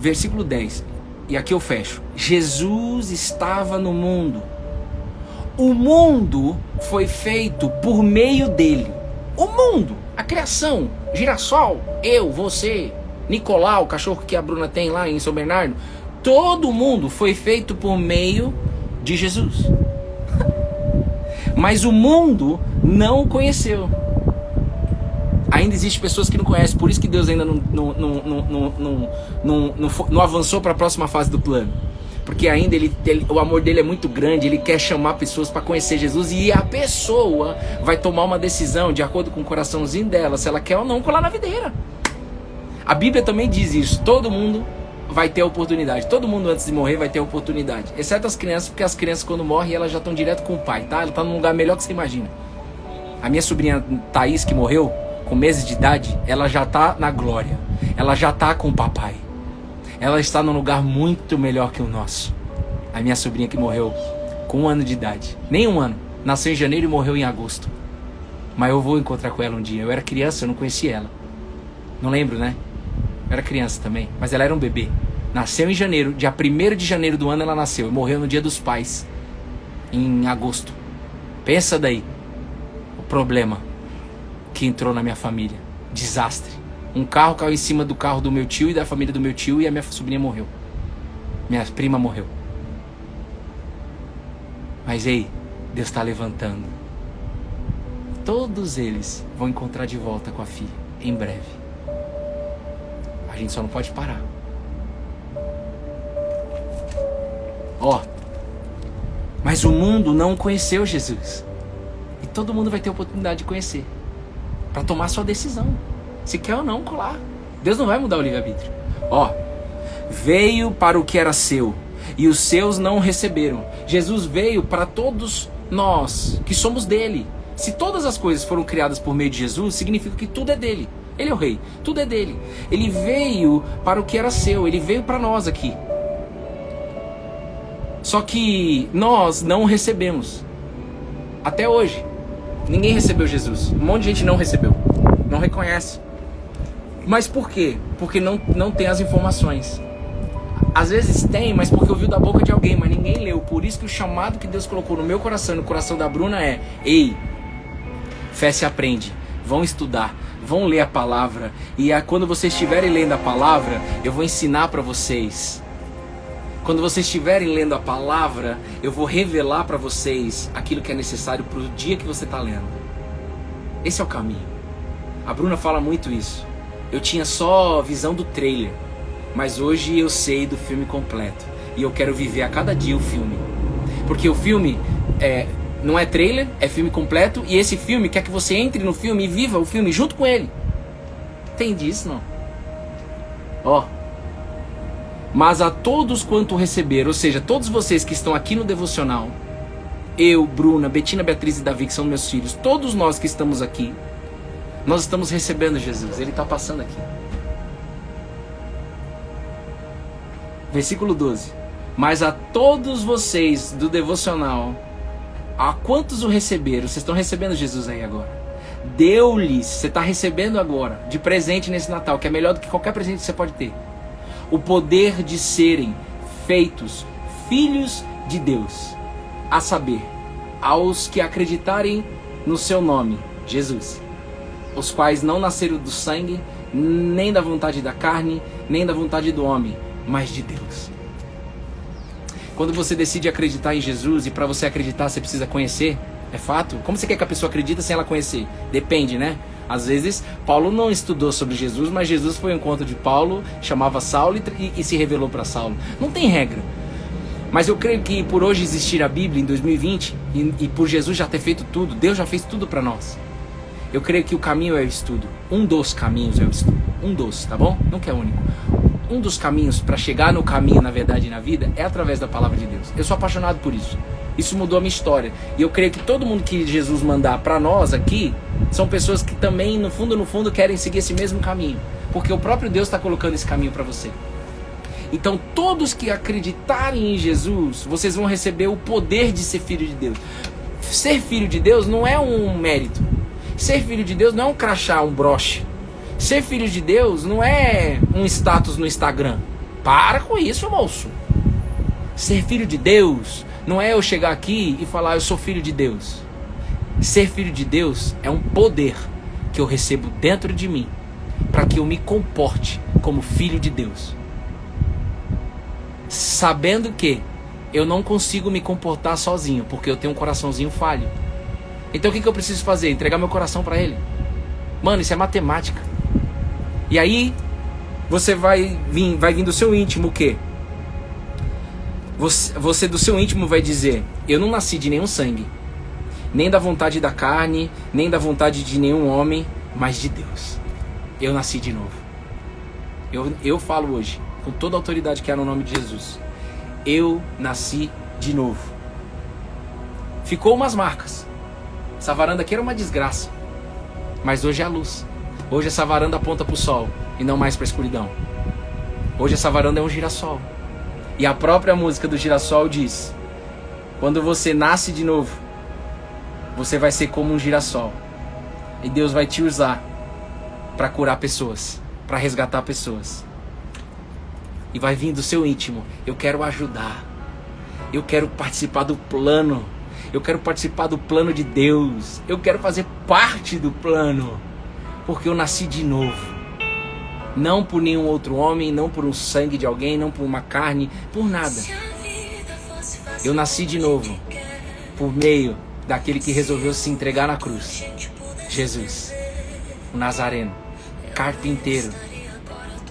versículo 10. E aqui eu fecho. Jesus estava no mundo. O mundo foi feito por meio dele. O mundo A criação, Girassol, eu, você, Nicolau, o cachorro que a Bruna tem lá em São Bernardo, todo mundo foi feito por meio de Jesus. Mas o mundo não o conheceu. Ainda existem pessoas que não conhecem, por isso que Deus ainda não avançou para a próxima fase do plano. Porque ainda o amor dele é muito grande, ele quer chamar pessoas para conhecer Jesus e a pessoa vai tomar uma decisão de acordo com o coraçãozinho dela, se ela quer ou não colar na videira. A Bíblia também diz isso, todo mundo vai ter oportunidade, todo mundo antes de morrer vai ter oportunidade, exceto as crianças, porque as crianças quando morrem elas já estão direto com o pai, tá? Ela tá num lugar melhor que você imagina. A minha sobrinha Thaís, que morreu com meses de idade, ela já tá na glória, ela já tá com o papai. Ela está num lugar muito melhor que o nosso. A minha sobrinha que morreu com 1 ano de idade. Nem 1 ano. Nasceu em janeiro e morreu em agosto. Mas eu vou encontrar com ela um dia. Eu era criança, eu não conhecia ela. Não lembro, né? Eu era criança também. Mas ela era um bebê. Nasceu em janeiro. Dia 1º de janeiro do ano ela nasceu. E morreu no dia dos pais. Em agosto. Pensa daí. O problema que entrou na minha família. Desastre. Um carro caiu em cima do carro do meu tio e da família do meu tio e a minha sobrinha morreu. Minha prima morreu. Mas ei, Deus está levantando. Todos eles vão encontrar de volta com a filha, em breve. A gente só não pode parar. Mas o mundo não conheceu Jesus. E todo mundo vai ter a oportunidade de conhecer. Para tomar sua decisão. Se quer ou não colar. Deus não vai mudar o livre-arbítrio. Veio para o que era seu e os seus não receberam. Jesus veio para todos nós que somos dele. Se todas as coisas foram criadas por meio de Jesus, significa que tudo é dele. Ele é o rei, tudo é dele. Ele veio para o que era seu, ele veio para nós aqui. Só que nós não recebemos. Até hoje. Ninguém recebeu Jesus. Um monte de gente não recebeu. Não reconhece. Mas por quê? Porque não tem as informações. Às vezes tem, mas porque ouviu da boca de alguém, mas ninguém leu. Por isso que o chamado que Deus colocou no meu coração e no coração da Bruna é: ei, fé se aprende, vão estudar, vão ler a palavra. E quando vocês estiverem lendo a palavra, eu vou ensinar para vocês. Quando vocês estiverem lendo a palavra, eu vou revelar para vocês aquilo que é necessário para o dia que você está lendo. Esse é o caminho. A Bruna fala muito isso. Eu tinha só visão do trailer, mas hoje eu sei do filme completo. E eu quero viver a cada dia o filme. Porque o filme não é trailer, é filme completo. E esse filme quer que você entre no filme e viva o filme junto com ele. Entende isso, não? Mas a todos quanto receberam, ou seja, todos vocês que estão aqui no devocional, eu, Bruna, Betina, Beatriz e Davi, que são meus filhos, todos nós que estamos aqui, nós estamos recebendo Jesus, ele está passando aqui. Versículo 12. Mas a todos vocês do devocional, a quantos o receberam? Vocês estão recebendo Jesus aí agora. Deu-lhes, você está recebendo agora, de presente nesse Natal, que é melhor do que qualquer presente que você pode ter. O poder de serem feitos filhos de Deus. A saber, aos que acreditarem no seu nome, Jesus. Os quais não nasceram do sangue, nem da vontade da carne, nem da vontade do homem, mas de Deus. Quando você decide acreditar em Jesus, e para você acreditar você precisa conhecer, é fato. Como você quer que a pessoa acredite sem ela conhecer? Depende, né? Às vezes, Paulo não estudou sobre Jesus, mas Jesus foi ao encontro de Paulo, chamava Saulo e se revelou para Saulo. Não tem regra. Mas eu creio que por hoje existir a Bíblia em 2020, e por Jesus já ter feito tudo, Deus já fez tudo para nós. Eu creio que o caminho é o estudo. Um dos caminhos é o estudo. Um dos, tá bom? Não que é único. Um dos caminhos para chegar no caminho, na verdade, na vida, é através da palavra de Deus. Eu sou apaixonado por isso. Isso mudou a minha história. E eu creio que todo mundo que Jesus mandar para nós aqui, são pessoas que também, no fundo, querem seguir esse mesmo caminho. Porque o próprio Deus está colocando esse caminho para você. Então, todos que acreditarem em Jesus, vocês vão receber o poder de ser filho de Deus. Ser filho de Deus não é um mérito. Ser filho de Deus não é um crachá, um broche. Ser filho de Deus não é um status no Instagram. Para com isso, moço. Ser filho de Deus não é eu chegar aqui e falar eu sou filho de Deus. Ser filho de Deus é um poder que eu recebo dentro de mim, para que eu me comporte como filho de Deus. Sabendo que eu não consigo me comportar sozinho, porque eu tenho um coraçãozinho falho. Então o que eu preciso fazer? Entregar meu coração para Ele. Mano, isso é matemática. E aí, você vai vir do seu íntimo o quê? Você do seu íntimo vai dizer: eu não nasci de nenhum sangue, nem da vontade da carne, nem da vontade de nenhum homem, mas de Deus. Eu nasci de novo. Eu falo hoje, com toda a autoridade que há no nome de Jesus, eu nasci de novo. Ficou umas marcas. Essa varanda aqui era uma desgraça, mas hoje é a luz. Hoje essa varanda aponta para o sol e não mais para a escuridão. Hoje essa varanda é um girassol. E a própria música do girassol diz: quando você nasce de novo, você vai ser como um girassol. E Deus vai te usar para curar pessoas, para resgatar pessoas. E vai vir do seu íntimo: eu quero ajudar. Eu quero participar do plano. Eu quero participar do plano de Deus. Eu quero fazer parte do plano. Porque eu nasci de novo. Não por nenhum outro homem, não por um sangue de alguém, não por uma carne, por nada. Eu nasci de novo por meio daquele que resolveu se entregar na cruz. Jesus, o Nazareno, carpinteiro,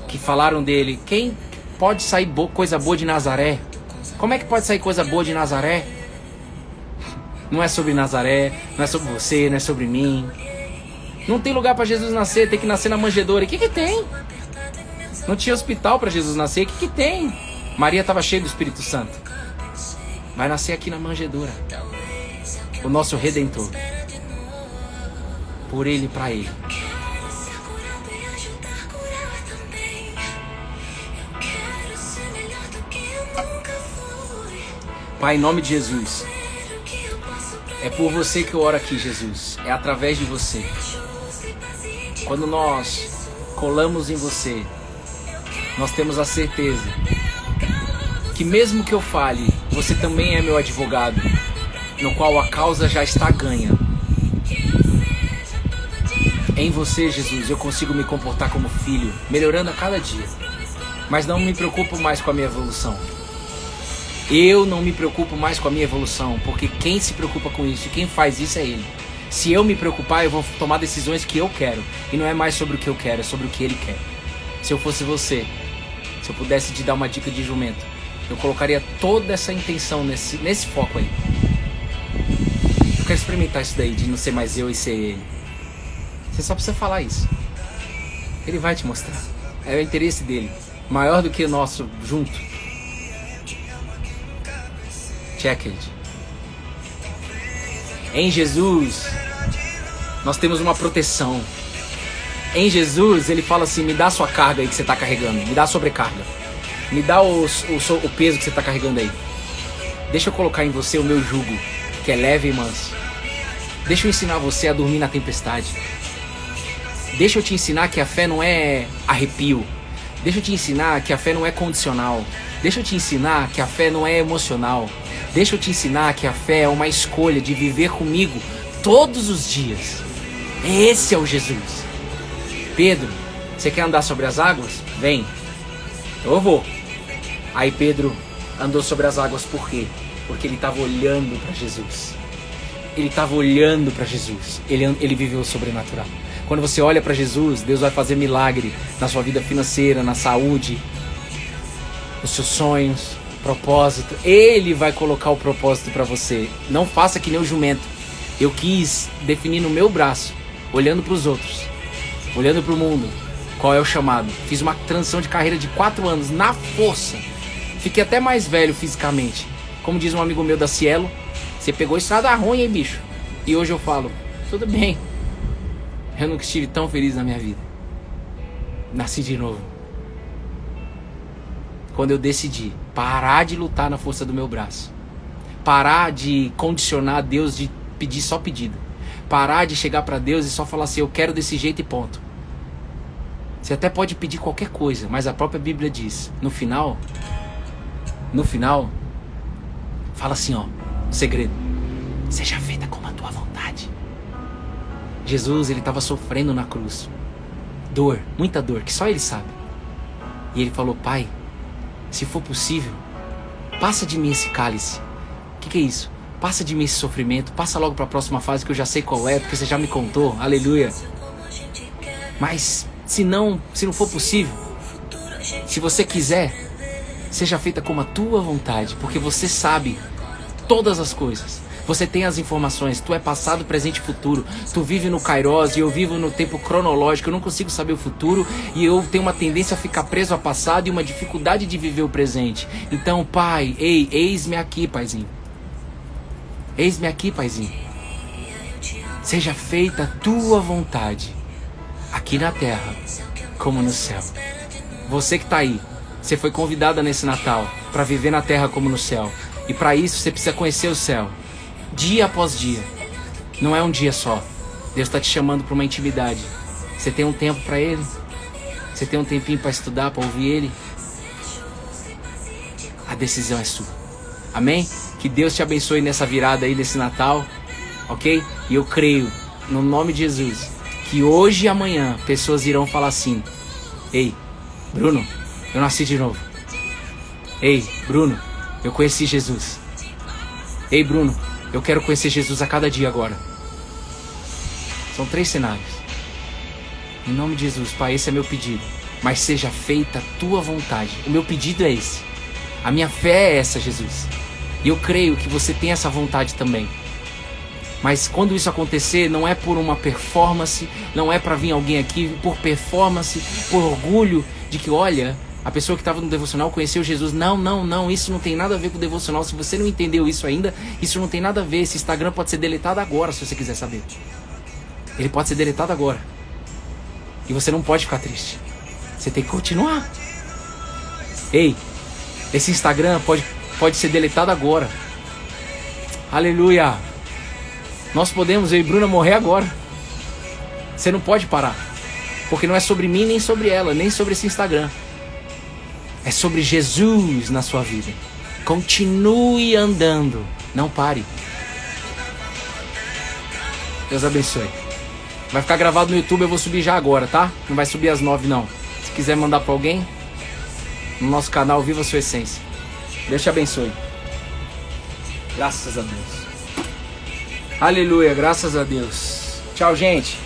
que falaram dele: quem pode sair coisa boa de Nazaré? Como é que pode sair coisa boa de Nazaré? Não é sobre Nazaré, não é sobre você, não é sobre mim. Não tem lugar para Jesus nascer, tem que nascer na manjedoura. O que tem? Não tinha hospital para Jesus nascer, o que tem? Maria estava cheia do Espírito Santo. Vai nascer aqui na manjedoura. O nosso Redentor. Por Ele e para Ele. Pai, em nome de Jesus, é por você que eu oro aqui, Jesus. É através de você. Quando nós colamos em você, nós temos a certeza que mesmo que eu fale, você também é meu advogado, no qual a causa já está ganha. Em você, Jesus, eu consigo me comportar como filho, melhorando a cada dia. Mas não me preocupo mais com a minha evolução. Eu não me preocupo mais com a minha evolução, porque quem se preocupa com isso, quem faz isso é Ele. Se eu me preocupar, eu vou tomar decisões que eu quero. E não é mais sobre o que eu quero, é sobre o que Ele quer. Se eu fosse você, se eu pudesse te dar uma dica de jumento, eu colocaria toda essa intenção nesse foco aí. Eu quero experimentar isso daí, de não ser mais eu e ser Ele. Você só precisa falar isso. Ele vai te mostrar. É o interesse dele, maior do que o nosso junto. Check it. Em Jesus, nós temos uma proteção. Em Jesus, Ele fala assim: me dá a sua carga aí que você está carregando. Me dá a sobrecarga. Me dá o peso que você está carregando aí. Deixa eu colocar em você o meu jugo, que é leve e manso. Deixa eu ensinar você a dormir na tempestade. Deixa eu te ensinar que a fé não é arrepio. Deixa eu te ensinar que a fé não é condicional. Deixa eu te ensinar que a fé não é emocional. Deixa eu te ensinar que a fé é uma escolha de viver comigo todos os dias. Esse é o Jesus. Pedro, você quer andar sobre as águas? Vem. Eu vou. Aí Pedro andou sobre as águas por quê? Porque ele estava olhando para Jesus. Ele estava olhando para Jesus. Ele viveu o sobrenatural. Quando você olha para Jesus, Deus vai fazer milagre na sua vida financeira, na saúde, nos seus sonhos, propósito. Ele vai colocar o propósito para você. Não faça que nem o jumento. Eu quis definir no meu braço, olhando para os outros, olhando para o mundo, qual é o chamado. Fiz uma transição de carreira de 4 anos, na força. Fiquei até mais velho fisicamente. Como diz um amigo meu da Cielo, você pegou estrada ruim, hein, bicho? E hoje eu falo, tudo bem. Eu nunca estive tão feliz na minha vida. Nasci de novo. Quando eu decidi parar de lutar na força do meu braço. Parar de condicionar Deus, de pedir só pedido. Parar de chegar para Deus e só falar assim: eu quero desse jeito e ponto. Você até pode pedir qualquer coisa, mas a própria Bíblia diz, no final, fala assim, ó, segredo: seja feita como a tua vontade. Jesus, ele estava sofrendo na cruz. Dor, muita dor, que só ele sabe. E ele falou, Pai, se for possível, passa de mim esse cálice. O que é isso? Passa de mim esse sofrimento, passa logo para a próxima fase que eu já sei qual é, porque você já me contou, aleluia. Mas se não for possível, se você quiser, seja feita como a tua vontade, porque você sabe todas as coisas. Você tem as informações, tu é passado, presente e futuro. Tu vive no Kairos e eu vivo no tempo cronológico. Eu não consigo saber o futuro e eu tenho uma tendência a ficar preso ao passado e uma dificuldade de viver o presente. Então, Pai, eis-me aqui, Paizinho. Eis-me aqui, Paizinho. Seja feita a tua vontade, aqui na terra, como no céu. Você que tá aí, você foi convidada nesse Natal para viver na terra como no céu. E para isso você precisa conhecer o céu. Dia após dia. Não é um dia só. Deus está te chamando para uma intimidade. Você tem um tempo para Ele? Você tem um tempinho para estudar, para ouvir Ele? A decisão é sua. Amém? Que Deus te abençoe nessa virada aí desse Natal. Ok? E eu creio, no nome de Jesus, que hoje e amanhã pessoas irão falar assim: Ei, Bruno, eu nasci de novo. Ei, Bruno, eu conheci Jesus. Ei, Bruno, eu quero conhecer Jesus a cada dia agora. São 3 cenários. Em nome de Jesus, Pai, esse é meu pedido. Mas seja feita a tua vontade. O meu pedido é esse. A minha fé é essa, Jesus. E eu creio que você tem essa vontade também. Mas quando isso acontecer, não é por uma performance, não é para vir alguém aqui por performance, por orgulho de que, olha, a pessoa que estava no devocional conheceu Jesus. Não, isso não tem nada a ver com o devocional. Se você não entendeu isso ainda, isso não tem nada a ver. Esse Instagram pode ser deletado agora, se você quiser saber. Ele pode ser deletado agora. E você não pode ficar triste. Você tem que continuar. Ei, esse Instagram pode ser deletado agora. Aleluia. Nós podemos, eu e Bruna, morrer agora. Você não pode parar. Porque não é sobre mim, nem sobre ela, nem sobre esse Instagram. É sobre Jesus na sua vida. Continue andando. Não pare. Deus abençoe. Vai ficar gravado no YouTube, eu vou subir já agora, tá? Não vai subir às 9 não. Se quiser mandar pra alguém, no nosso canal Viva a Sua Essência. Deus te abençoe. Graças a Deus. Aleluia, graças a Deus. Tchau, gente.